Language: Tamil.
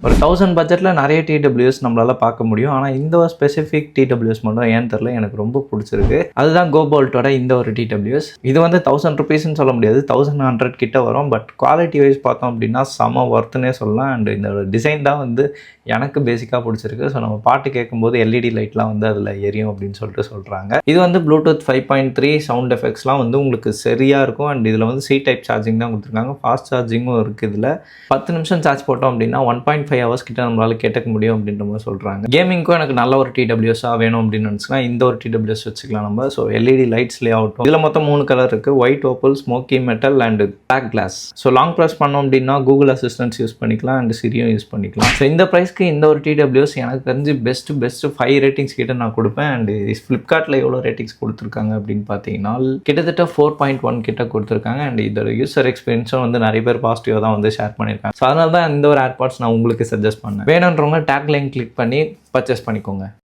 ஒரு 1000 பட்ஜெட்டில் நிறைய டிடபிள்யூஎஸ் நம்மளால பார்க்க முடியும். ஆனால் இந்த ஒரு ஸ்பெசிஃபிக் டிடபிள்யூஎஸ் மட்டும் ஏன்னு தெரில எனக்கு ரொம்ப பிடிச்சிருக்கு. அதுதான் கோபோல்ட்டோட இந்த ஒரு டிடபிள்யூஎஸ். இது வந்து 1000 ருபீஸ்ன்னு சொல்ல முடியாது, 1100 கிட்ட வரும். பட் குவாலிட்டி வைஸ் பார்த்தோம் அப்படின்னா செம ஒர்த்துனே சொல்லலாம். அண்ட் இந்த டிசைன் தான் வந்து எனக்கு பேசிக்காக பிடிச்சிருக்கு. ஸோ நம்ம பாட்டு கேட்கும்போது எல்இடி லைட்லாம் வந்து அதில் எரியும் அப்படின்னு சொல்கிறாங்க. இது வந்து ப்ளூடூத் 5.3 சவுண்ட் எஃபெக்ட்ஸ்லாம் வந்து உங்களுக்கு சரியாக இருக்கும். அண்ட் இதில் வந்து C டைப் சார்ஜிங் தான் கொடுத்துருக்காங்க. ஃபாஸ்ட் சார்ஜிங்கும் இருக்குது. இதில் 10 நிமிஷம் சார்ஜ் போட்டோம் அப்படின்னா 1.5 hours கிட்ட நம்மளால கேட்டுக்க முடியும் அப்படின்ற மாதிரி சொல்கிறாங்க. கேமிங்க்கும் எனக்கு நல்ல ஒரு டிடபிள்யூஎஸ்ஸாக வேணும் அப்படின்னு நினச்சினா இந்த ஒரு டிடபிள்யூஎஸ் வச்சுக்கலாம் நம்ம. ஸோ எல்இடி லைட்ஸ்லேயே ஆகட்டும். இதில் மொத்தம் 3 கலர் இருக்குது: white, opal, smoky metal and black glass. So long press பண்ணோம் அப்படின்னா கூகுள் அசிஸ்டன்ஸ் யூஸ் பண்ணிக்கலாம் அண்ட் சிரியும் யூஸ் பண்ணிக்கலாம். ஸோ இந்த ப்ரைஸ்க்கு இந்த ஒரு டிடபிள்யூஎஸ் எனக்கு தெரிஞ்சு பெஸ்ட் 5 ரேட்டிங்ஸ் கிட்ட நான் கொடுப்பேன். அண்ட் ஃப்ளிப்கார்ட்டில் எவ்வளோ ரேட்டிங்ஸ் கொடுத்துருக்காங்க அப்படின்னு பார்த்தீங்கன்னா கிட்டத்தட்ட 4.1 கிட்ட கொடுத்துருக்காங்க. அண்ட் இதோட யூசர் எக்ஸ்பீரியன்ஸும் வந்து நிறைய பேர் பாசிட்டிவாக தான் வந்து ஷேர் பண்ணியிருக்காங்க. ஸோ அதனால தான் இந்த ஒரு ஏர்பாட்ஸ் நான் உங்களுக்கு சஜஸ்ட் பண்ணேன். வேணுன்றவங்க டேக் லிங்க் கிளிக் பண்ணி பர்ச்சேஸ் பண்ணிக்கோங்க.